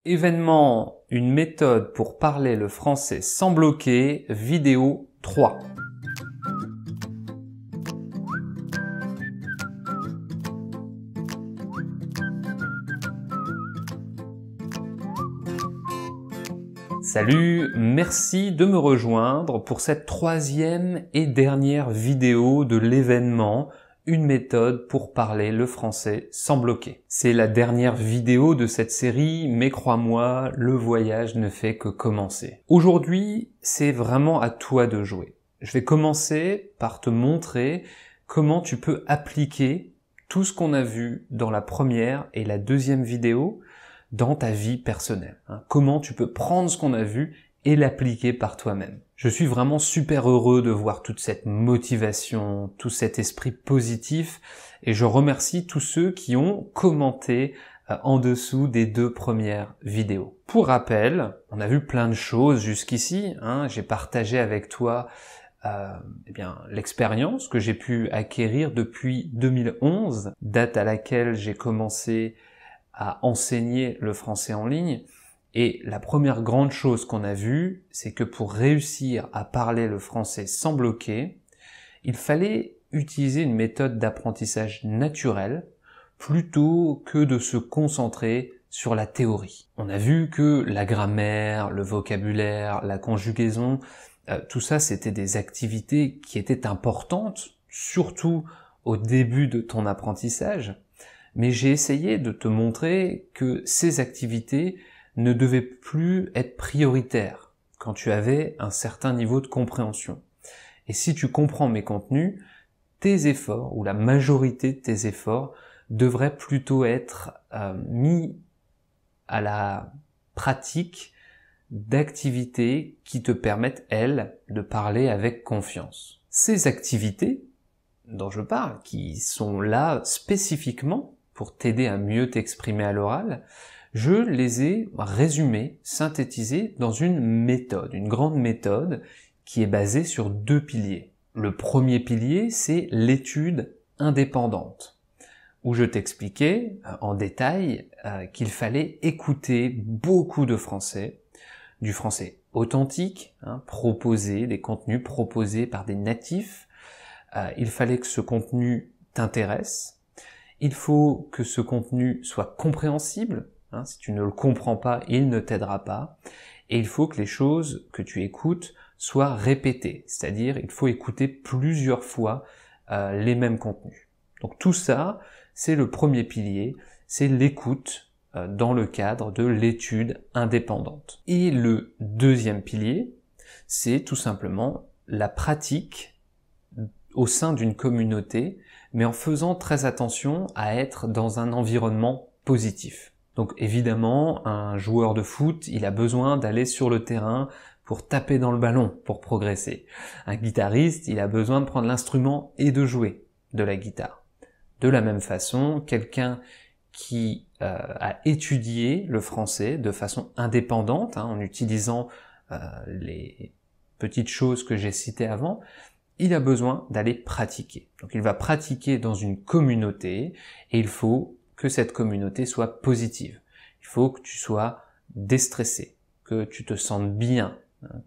Événement, une méthode pour parler le français sans bloquer, vidéo 3. Salut, merci de me rejoindre pour cette troisième et dernière vidéo de l'événement, une méthode pour parler le français sans bloquer. C'est la dernière vidéo de cette série, mais crois-moi, le voyage ne fait que commencer. Aujourd'hui, c'est vraiment à toi de jouer. Je vais commencer par te montrer comment tu peux appliquer tout ce qu'on a vu dans la première et la deuxième vidéo dans ta vie personnelle. Comment tu peux prendre ce qu'on a vu et l'appliquer par toi-même. Je suis vraiment super heureux de voir toute cette motivation, tout cet esprit positif, et je remercie tous ceux qui ont commenté en dessous des deux premières vidéos. Pour rappel, on a vu plein de choses jusqu'ici. J'ai partagé avec toi l'expérience que j'ai pu acquérir depuis 2011, date à laquelle j'ai commencé à enseigner le français en ligne. Et la première grande chose qu'on a vue, c'est que pour réussir à parler le français sans bloquer, il fallait utiliser une méthode d'apprentissage naturel plutôt que de se concentrer sur la théorie. On a vu que la grammaire, le vocabulaire, la conjugaison, tout ça c'était des activités qui étaient importantes, surtout au début de ton apprentissage, mais j'ai essayé de te montrer que ces activités ne devaient plus être prioritaires quand tu avais un certain niveau de compréhension. Et si tu comprends mes contenus, tes efforts, ou la majorité de tes efforts, devraient plutôt être mis à la pratique d'activités qui te permettent, elles, de parler avec confiance. Ces activités dont je parle, qui sont là spécifiquement pour t'aider à mieux t'exprimer à l'oral, je les ai résumées, synthétisées dans une méthode, une grande méthode qui est basée sur deux piliers. Le premier pilier, c'est l'étude indépendante, où je t'expliquais en détail qu'il fallait écouter beaucoup de français, du français authentique, des contenus proposés par des natifs. Il fallait que ce contenu t'intéresse. Il faut que ce contenu soit compréhensible. Si tu ne le comprends pas, il ne t'aidera pas. Et il faut que les choses que tu écoutes soient répétées. C'est-à-dire, il faut écouter plusieurs fois les mêmes contenus. Donc tout ça, c'est le premier pilier, c'est l'écoute dans le cadre de l'étude indépendante. Et le deuxième pilier, c'est tout simplement la pratique au sein d'une communauté, mais en faisant très attention à être dans un environnement positif. Donc évidemment, un joueur de foot, il a besoin d'aller sur le terrain pour taper dans le ballon, pour progresser. Un guitariste, il a besoin de prendre l'instrument et de jouer de la guitare. De la même façon, quelqu'un qui a étudié le français de façon indépendante, en utilisant les petites choses que j'ai citées avant, il a besoin d'aller pratiquer. Donc il va pratiquer dans une communauté et il faut que cette communauté soit positive. Il faut que tu sois déstressé, que tu te sentes bien,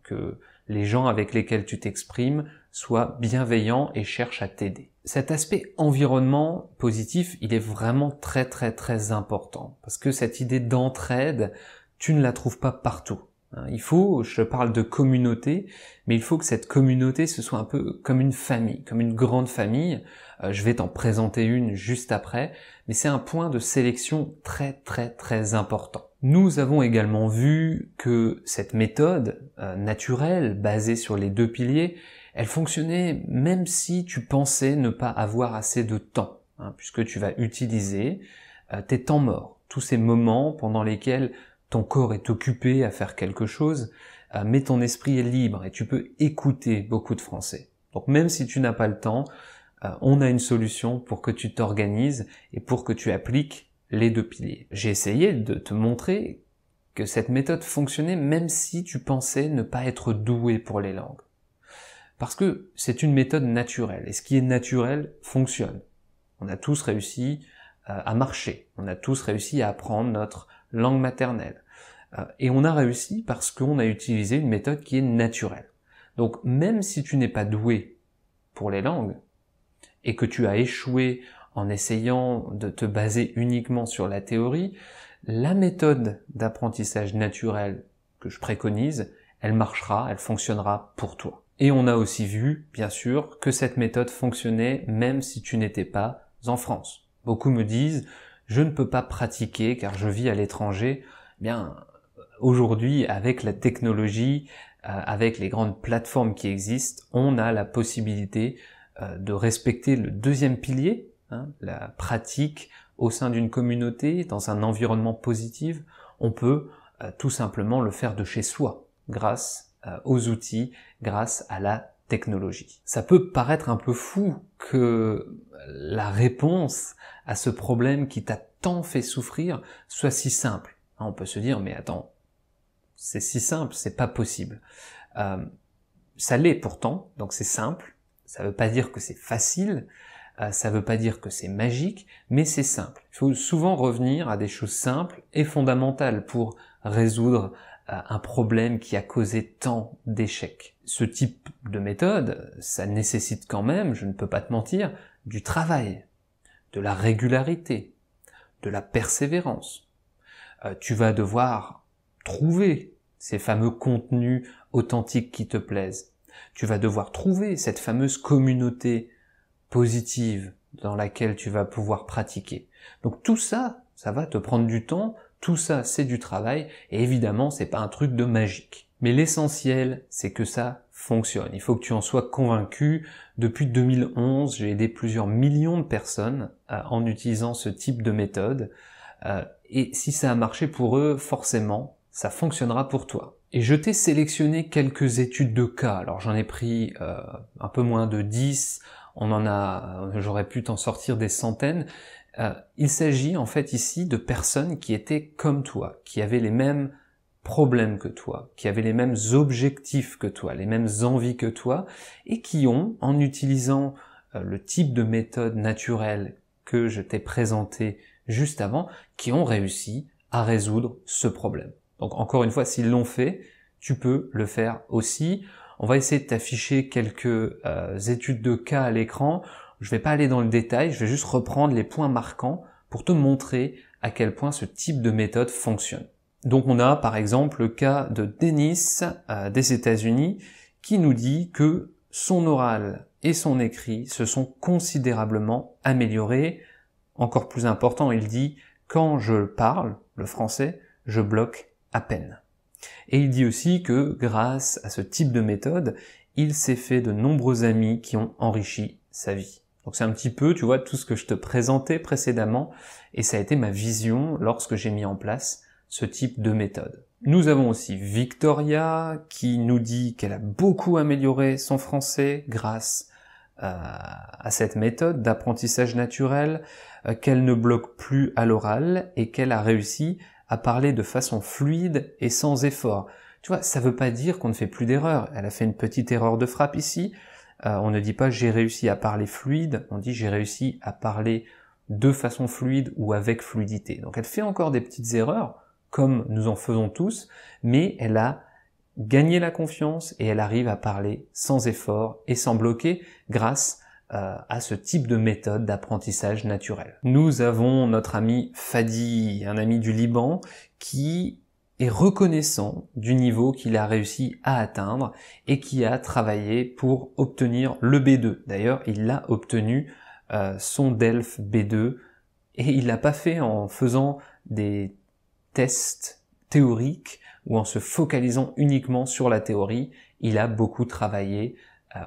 que les gens avec lesquels tu t'exprimes soient bienveillants et cherchent à t'aider. Cet aspect environnement positif, il est vraiment très très très important parce que cette idée d'entraide, tu ne la trouves pas partout. Il faut, je parle de communauté, mais il faut que cette communauté ce soit un peu comme une famille, comme une grande famille. Je vais t'en présenter une juste après, mais c'est un point de sélection très très très important. Nous avons également vu que cette méthode naturelle, basée sur les deux piliers, elle fonctionnait même si tu pensais ne pas avoir assez de temps, puisque tu vas utiliser tes temps morts, tous ces moments pendant lesquels ton corps est occupé à faire quelque chose, mais ton esprit est libre et tu peux écouter beaucoup de français. Donc même si tu n'as pas le temps, on a une solution pour que tu t'organises et pour que tu appliques les deux piliers. J'ai essayé de te montrer que cette méthode fonctionnait même si tu pensais ne pas être doué pour les langues. Parce que c'est une méthode naturelle et ce qui est naturel fonctionne. On a tous réussi à marcher, on a tous réussi à apprendre notre langue maternelle. Et on a réussi parce qu'on a utilisé une méthode qui est naturelle. Donc même si tu n'es pas doué pour les langues, et que tu as échoué en essayant de te baser uniquement sur la théorie, la méthode d'apprentissage naturel que je préconise, elle marchera, elle fonctionnera pour toi. Et on a aussi vu, bien sûr, que cette méthode fonctionnait même si tu n'étais pas en France. Beaucoup me disent, je ne peux pas pratiquer car je vis à l'étranger. Bien, aujourd'hui, avec la technologie, avec les grandes plateformes qui existent, on a la possibilité de respecter le deuxième pilier, la pratique au sein d'une communauté, dans un environnement positif. On peut tout simplement le faire de chez soi, grâce aux outils, grâce à la technologie. Ça peut paraître un peu fou que la réponse à ce problème qui t'a tant fait souffrir soit si simple. On peut se dire, mais attends, c'est si simple, c'est pas possible. Ça l'est pourtant, donc c'est simple. Ça veut pas dire que c'est facile, ça veut pas dire que c'est magique, mais c'est simple. Il faut souvent revenir à des choses simples et fondamentales pour résoudre un problème qui a causé tant d'échecs. Ce type de méthode, ça nécessite quand même, je ne peux pas te mentir, du travail, de la régularité, de la persévérance. Tu vas devoir trouver ces fameux contenus authentiques qui te plaisent. Tu vas devoir trouver cette fameuse communauté positive dans laquelle tu vas pouvoir pratiquer. Donc tout ça, ça va te prendre du temps, tout ça c'est du travail, et évidemment c'est pas un truc de magique. Mais l'essentiel, c'est que ça fonctionne. Il faut que tu en sois convaincu. Depuis 2011, j'ai aidé plusieurs millions de personnes en utilisant ce type de méthode, et si ça a marché pour eux, forcément, ça fonctionnera pour toi. Et je t'ai sélectionné quelques études de cas. Alors j'en ai pris un peu moins de 10, j'aurais pu t'en sortir des centaines. Il s'agit en fait ici de personnes qui étaient comme toi, qui avaient les mêmes problèmes que toi, qui avaient les mêmes objectifs que toi, les mêmes envies que toi, et qui ont, en utilisant le type de méthode naturelle que je t'ai présenté juste avant, qui ont réussi à résoudre ce problème. Donc encore une fois, s'ils l'ont fait, tu peux le faire aussi. On va essayer de t'afficher quelques études de cas à l'écran. Je vais pas aller dans le détail, je vais juste reprendre les points marquants pour te montrer à quel point ce type de méthode fonctionne. Donc on a par exemple le cas de Dennis des États-Unis qui nous dit que son oral et son écrit se sont considérablement améliorés. Encore plus important, il dit « Quand je parle, le français, je bloque à peine ». Et il dit aussi que grâce à ce type de méthode, il s'est fait de nombreux amis qui ont enrichi sa vie. Donc c'est un petit peu, tu vois, tout ce que je te présentais précédemment, et ça a été ma vision lorsque j'ai mis en place ce type de méthode. Nous avons aussi Victoria qui nous dit qu'elle a beaucoup amélioré son français grâce à cette méthode d'apprentissage naturel, qu'elle ne bloque plus à l'oral et qu'elle a réussi à parler de façon fluide et sans effort. Tu vois, ça veut pas dire qu'on ne fait plus d'erreurs. Elle a fait une petite erreur de frappe ici. On ne dit pas j'ai réussi à parler fluide, on dit j'ai réussi à parler de façon fluide ou avec fluidité. Donc elle fait encore des petites erreurs, comme nous en faisons tous, mais elle a gagné la confiance et elle arrive à parler sans effort et sans bloquer grâce à ce type de méthode d'apprentissage naturel. Nous avons notre ami Fadi, un ami du Liban, qui est reconnaissant du niveau qu'il a réussi à atteindre et qui a travaillé pour obtenir le B2. D'ailleurs, il a obtenu son DELF B2 et il l'a pas fait en faisant des tests théoriques ou en se focalisant uniquement sur la théorie. Il a beaucoup travaillé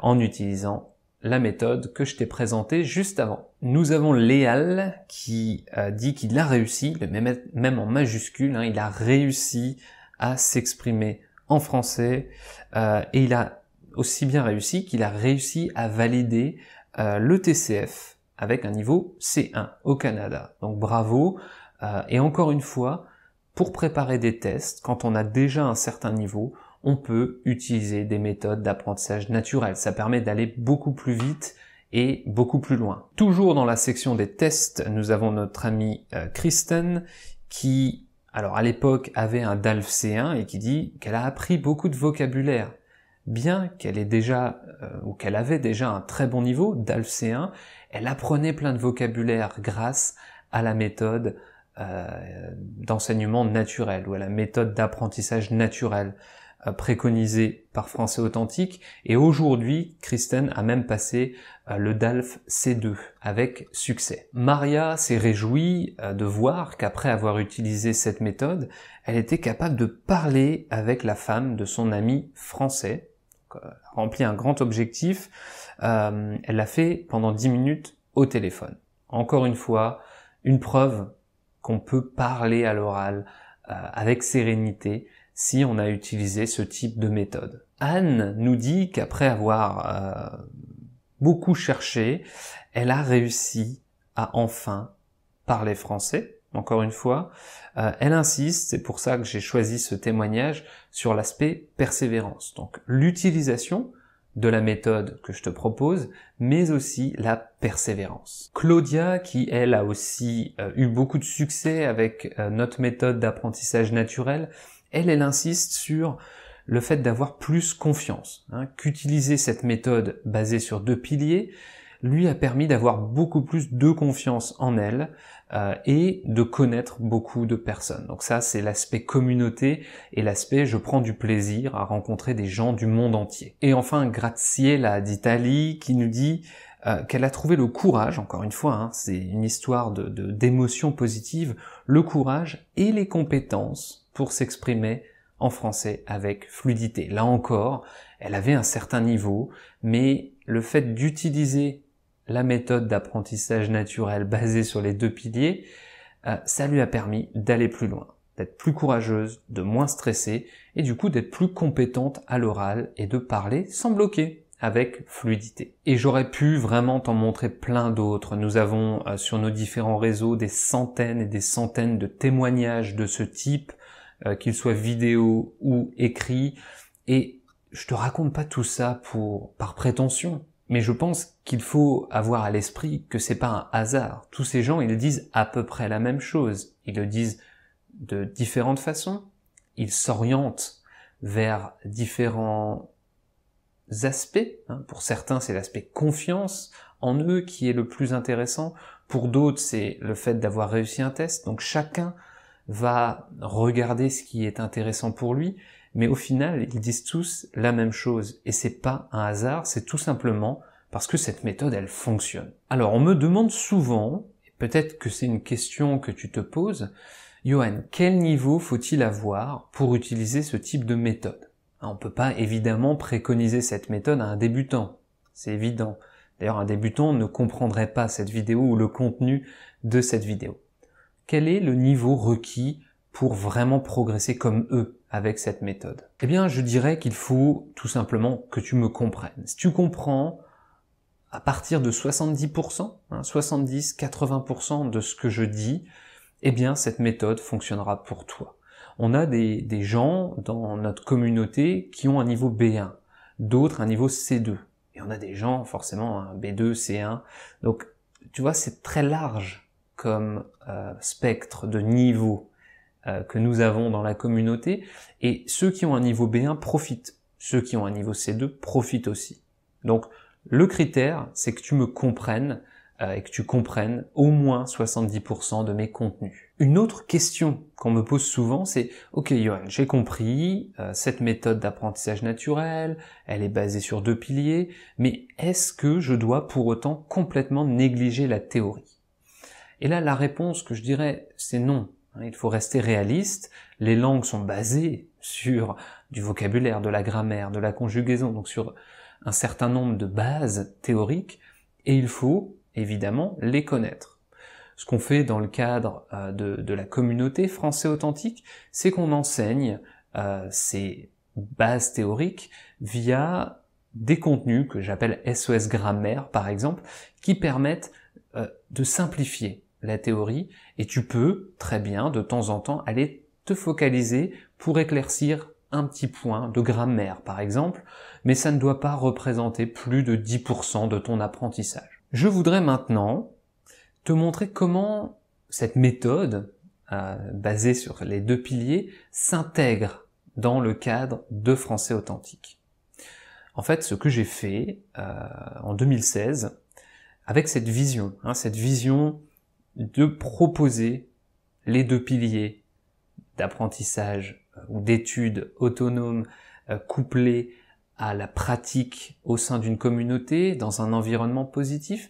en utilisant la méthode que je t'ai présentée juste avant. Nous avons Léal qui dit qu'il a réussi, même en majuscule, il a réussi à s'exprimer en français et il a aussi bien réussi qu'il a réussi à valider le TCF avec un niveau C1 au Canada. Donc bravo, et encore une fois, pour préparer des tests, quand on a déjà un certain niveau, on peut utiliser des méthodes d'apprentissage naturel. Ça permet d'aller beaucoup plus vite et beaucoup plus loin. Toujours dans la section des tests, nous avons notre amie Kristen qui alors à l'époque avait un DALF C1 et qui dit qu'elle a appris beaucoup de vocabulaire. Bien qu'elle ait déjà, ou qu'elle avait déjà un très bon niveau, DALF C1, elle apprenait plein de vocabulaire grâce à la méthode d'enseignement naturel, ou à la méthode d'apprentissage naturel, préconisée par Français Authentique, et aujourd'hui, Kristen a même passé le DALF C2 avec succès. Maria s'est réjouie de voir qu'après avoir utilisé cette méthode, elle était capable de parler avec la femme de son ami français. Donc, elle a rempli un grand objectif, elle l'a fait pendant 10 minutes au téléphone. Encore une fois, une preuve qu'on peut parler à l'oral avec sérénité si on a utilisé ce type de méthode. Anne nous dit qu'après avoir beaucoup cherché, elle a réussi à enfin parler français. Encore une fois, elle insiste, c'est pour ça que j'ai choisi ce témoignage, sur l'aspect persévérance. Donc l'utilisation de la méthode que je te propose, mais aussi la persévérance. Claudia, qui elle a aussi eu beaucoup de succès avec notre méthode d'apprentissage naturel, elle insiste sur le fait d'avoir plus confiance, qu'utiliser cette méthode basée sur 2 piliers lui a permis d'avoir beaucoup plus de confiance en elle et de connaître beaucoup de personnes. Donc ça, c'est l'aspect communauté et l'aspect je prends du plaisir à rencontrer des gens du monde entier. Et enfin, Graziella d'Italie qui nous dit qu'elle a trouvé le courage, encore une fois, c'est une histoire d'émotions positives, le courage et les compétences pour s'exprimer en français avec fluidité. Là encore, elle avait un certain niveau, mais le fait d'utiliser la méthode d'apprentissage naturel basée sur les 2 piliers, ça lui a permis d'aller plus loin, d'être plus courageuse, de moins stresser, et du coup d'être plus compétente à l'oral et de parler sans bloquer, avec fluidité. Et j'aurais pu vraiment t'en montrer plein d'autres. Nous avons sur nos différents réseaux des centaines et des centaines de témoignages de ce type, qu'ils soient vidéo ou écrits, et je te raconte pas tout ça par prétention, mais je pense qu'il faut avoir à l'esprit que c'est pas un hasard. Tous ces gens, ils disent à peu près la même chose. Ils le disent de différentes façons. Ils s'orientent vers différents aspects. Pour certains, c'est l'aspect confiance en eux qui est le plus intéressant. Pour d'autres, c'est le fait d'avoir réussi un test. Donc chacun va regarder ce qui est intéressant pour lui, mais au final, ils disent tous la même chose. Et c'est pas un hasard, c'est tout simplement parce que cette méthode, elle fonctionne. Alors, on me demande souvent, et peut-être que c'est une question que tu te poses, Johan, quel niveau faut-il avoir pour utiliser ce type de méthode? On peut pas évidemment préconiser cette méthode à un débutant, c'est évident. D'ailleurs, un débutant ne comprendrait pas cette vidéo ou le contenu de cette vidéo. Quel est le niveau requis pour vraiment progresser comme eux avec cette méthode? Eh bien, je dirais qu'il faut tout simplement que tu me comprennes. Si tu comprends à partir de 70%, 70-80% de ce que je dis, eh bien, cette méthode fonctionnera pour toi. On a des gens dans notre communauté qui ont un niveau B1, d'autres un niveau C2. Et on a des gens, forcément, un B2, C1. Donc, tu vois, c'est très large comme spectre de niveau que nous avons dans la communauté, et ceux qui ont un niveau B1 profitent, ceux qui ont un niveau C2 profitent aussi. Donc le critère, c'est que tu me comprennes et que tu comprennes au moins 70% de mes contenus. Une autre question qu'on me pose souvent, c'est « Ok Johan, j'ai compris, cette méthode d'apprentissage naturel, elle est basée sur 2 piliers, mais est-ce que je dois pour autant complètement négliger la théorie ?» Et là, la réponse que je dirais, c'est non. Il faut rester réaliste. Les langues sont basées sur du vocabulaire, de la grammaire, de la conjugaison, donc sur un certain nombre de bases théoriques, et il faut évidemment les connaître. Ce qu'on fait dans le cadre de la communauté Français Authentique, c'est qu'on enseigne ces bases théoriques via des contenus que j'appelle SOS Grammaire, par exemple, qui permettent de simplifier la théorie, et tu peux très bien de temps en temps aller te focaliser pour éclaircir un petit point de grammaire par exemple, mais ça ne doit pas représenter plus de 10% de ton apprentissage. Je voudrais maintenant te montrer comment cette méthode basé sur les deux piliers s'intègre dans le cadre de Français Authentique. En fait, ce que j'ai fait en 2016, avec cette vision de proposer les deux piliers d'apprentissage ou d'études autonomes couplés à la pratique au sein d'une communauté, dans un environnement positif,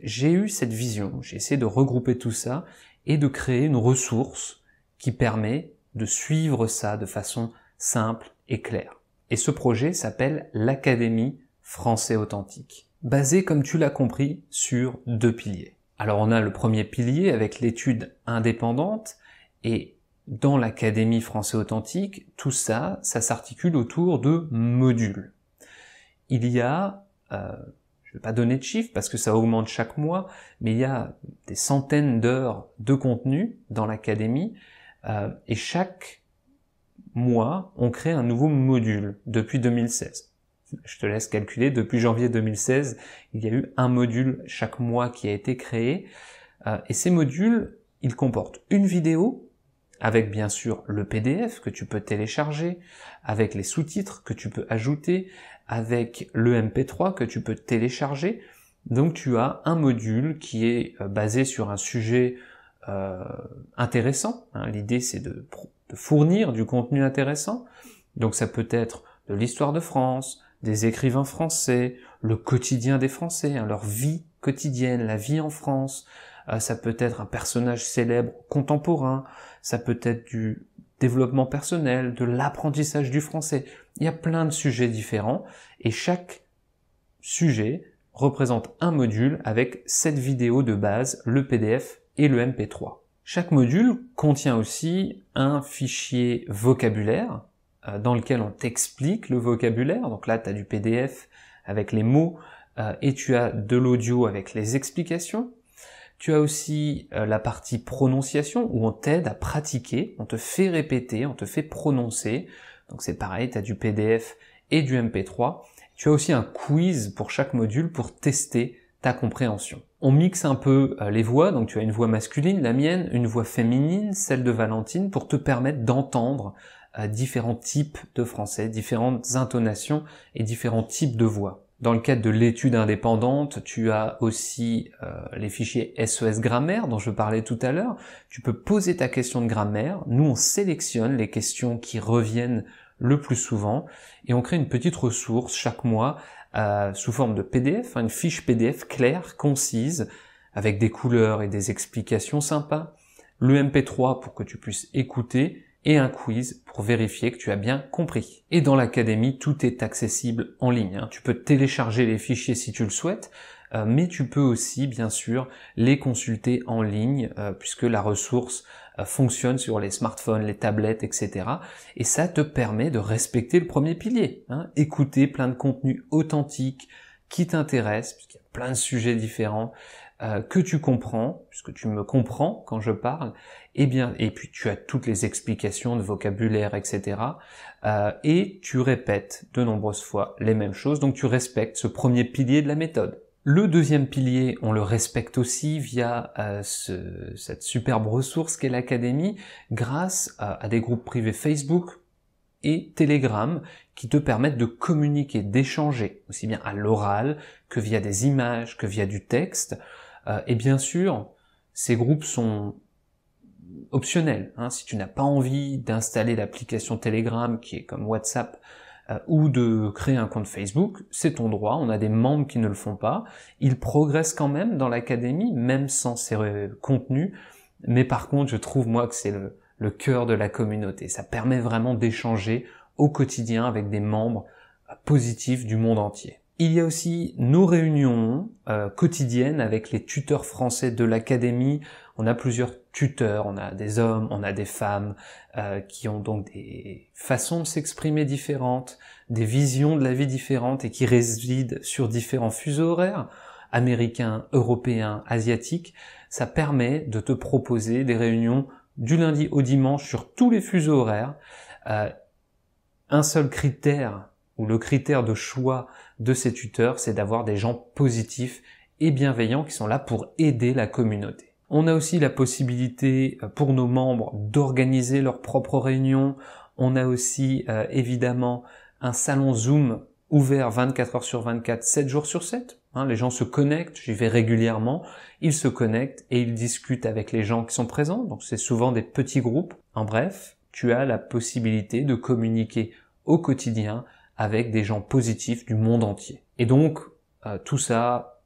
j'ai eu cette vision, j'ai essayé de regrouper tout ça et de créer une ressource qui permet de suivre ça de façon simple et claire. Et ce projet s'appelle l'Académie Français Authentique, basé, comme tu l'as compris, sur deux piliers. Alors on a le premier pilier avec l'étude indépendante, et dans l'Académie Français Authentique, tout ça s'articule autour de modules. Il y a, je ne vais pas donner de chiffres parce que ça augmente chaque mois, mais il y a des centaines d'heures de contenu dans l'Académie, et chaque mois, on crée un nouveau module depuis 2016. Je te laisse calculer, depuis janvier 2016, il y a eu un module chaque mois qui a été créé, et ces modules, ils comportent une vidéo, avec bien sûr le PDF que tu peux télécharger, avec les sous-titres que tu peux ajouter, avec le MP3 que tu peux télécharger. Donc tu as un module qui est basé sur un sujet intéressant. L'idée c'est de fournir du contenu intéressant. Donc ça peut être de l'histoire de France, des écrivains français, le quotidien des Français, leur vie quotidienne, la vie en France. Ça peut être un personnage célèbre contemporain, ça peut être du développement personnel, de l'apprentissage du français. Il y a plein de sujets différents et chaque sujet représente un module avec cette vidéo de base, le PDF et le MP3. Chaque module contient aussi un fichier vocabulaire dans lequel on t'explique le vocabulaire. Donc là, tu as du PDF avec les mots et tu as de l'audio avec les explications. Tu as aussi la partie prononciation où on t'aide à pratiquer, on te fait répéter, on te fait prononcer. Donc c'est pareil, tu as du PDF et du MP3. Tu as aussi un quiz pour chaque module pour tester ta compréhension. On mixe un peu les voix, donc tu as une voix masculine, la mienne, une voix féminine, celle de Valentine, pour te permettre d'entendre différents types de français, différentes intonations et différents types de voix. Dans le cadre de l'étude indépendante, tu as aussi les fichiers SES Grammaire dont je parlais tout à l'heure. Tu peux poser ta question de grammaire. Nous, on sélectionne les questions qui reviennent le plus souvent et on crée une petite ressource chaque mois sous forme de PDF, une fiche PDF claire, concise, avec des couleurs et des explications sympas, le MP3 pour que tu puisses écouter et un quiz pour vérifier que tu as bien compris. Et dans l'académie, tout est accessible en ligne. Tu peux télécharger les fichiers si tu le souhaites, mais tu peux aussi, bien sûr, les consulter en ligne, puisque la ressource fonctionne sur les smartphones, les tablettes, etc. Et ça te permet de respecter le premier pilier. Écouter plein de contenus authentiques qui t'intéressent, puisqu'il y a plein de sujets différents, que tu comprends, puisque tu me comprends quand je parle, et puis tu as toutes les explications de vocabulaire, etc. Et tu répètes de nombreuses fois les mêmes choses, donc tu respectes ce premier pilier de la méthode. Le deuxième pilier, on le respecte aussi via cette superbe ressource qu'est l'Académie, grâce à des groupes privés Facebook et Telegram qui te permettent de communiquer, d'échanger, aussi bien à l'oral que via des images, que via du texte. Et bien sûr, ces groupes sont optionnels. Si tu n'as pas envie d'installer l'application Telegram, qui est comme WhatsApp, ou de créer un compte Facebook, c'est ton droit. On a des membres qui ne le font pas. Ils progressent quand même dans l'académie, même sans ces contenus. Mais par contre, je trouve moi que c'est le cœur de la communauté. Ça permet vraiment d'échanger au quotidien avec des membres positifs du monde entier. Il y a aussi nos réunions quotidiennes avec les tuteurs français de l'académie. On a plusieurs tuteurs, on a des hommes, on a des femmes qui ont donc des façons de s'exprimer différentes, des visions de la vie différentes et qui résident sur différents fuseaux horaires, américains, européens, asiatiques. Ça permet de te proposer des réunions du lundi au dimanche sur tous les fuseaux horaires. Un seul critère, ou le critère de choix de ces tuteurs, c'est d'avoir des gens positifs et bienveillants qui sont là pour aider la communauté. On a aussi la possibilité pour nos membres d'organiser leurs propres réunions. On a aussi évidemment un salon Zoom ouvert 24 heures sur 24, 7 jours sur 7. Les gens se connectent, j'y vais régulièrement, ils se connectent et ils discutent avec les gens qui sont présents. Donc c'est souvent des petits groupes. En bref, tu as la possibilité de communiquer au quotidien avec des gens positifs du monde entier. Et donc, tout ça,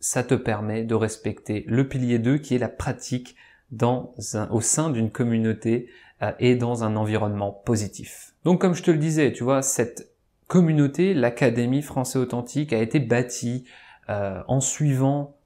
ça te permet de respecter le pilier 2 qui est la pratique au sein d'une communauté et dans un environnement positif. Donc comme je te le disais, tu vois, cette communauté, l'Académie Français Authentique, a été bâtie en suivant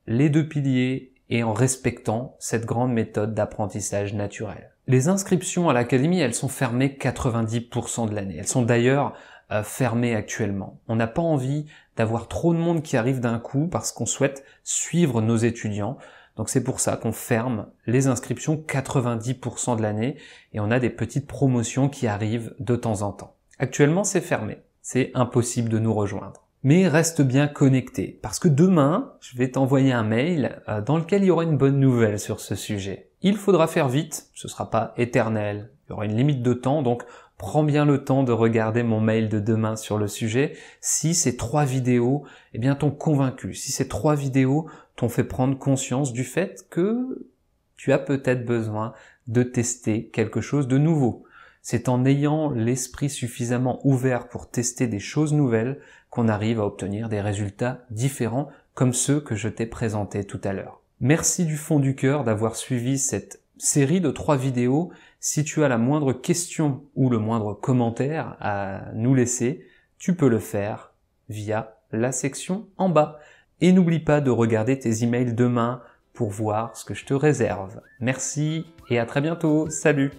les 2 piliers et en respectant cette grande méthode d'apprentissage naturel. Les inscriptions à l'Académie, elles sont fermées 90% de l'année. Elles sont d'ailleurs fermées actuellement. On n'a pas envie d'avoir trop de monde qui arrive d'un coup parce qu'on souhaite suivre nos étudiants. Donc c'est pour ça qu'on ferme les inscriptions 90% de l'année et on a des petites promotions qui arrivent de temps en temps. Actuellement, c'est fermé. C'est impossible de nous rejoindre. Mais reste bien connecté, parce que demain, je vais t'envoyer un mail dans lequel il y aura une bonne nouvelle sur ce sujet. Il faudra faire vite, ce sera pas éternel, il y aura une limite de temps, donc prends bien le temps de regarder mon mail de demain sur le sujet. Si ces 3 vidéos, t'ont convaincu, si ces 3 vidéos t'ont fait prendre conscience du fait que tu as peut-être besoin de tester quelque chose de nouveau. C'est en ayant l'esprit suffisamment ouvert pour tester des choses nouvelles qu'on arrive à obtenir des résultats différents comme ceux que je t'ai présentés tout à l'heure. Merci du fond du cœur d'avoir suivi cette série de 3 vidéos. Si tu as la moindre question ou le moindre commentaire à nous laisser, tu peux le faire via la section en bas. Et n'oublie pas de regarder tes emails demain pour voir ce que je te réserve. Merci et à très bientôt. Salut!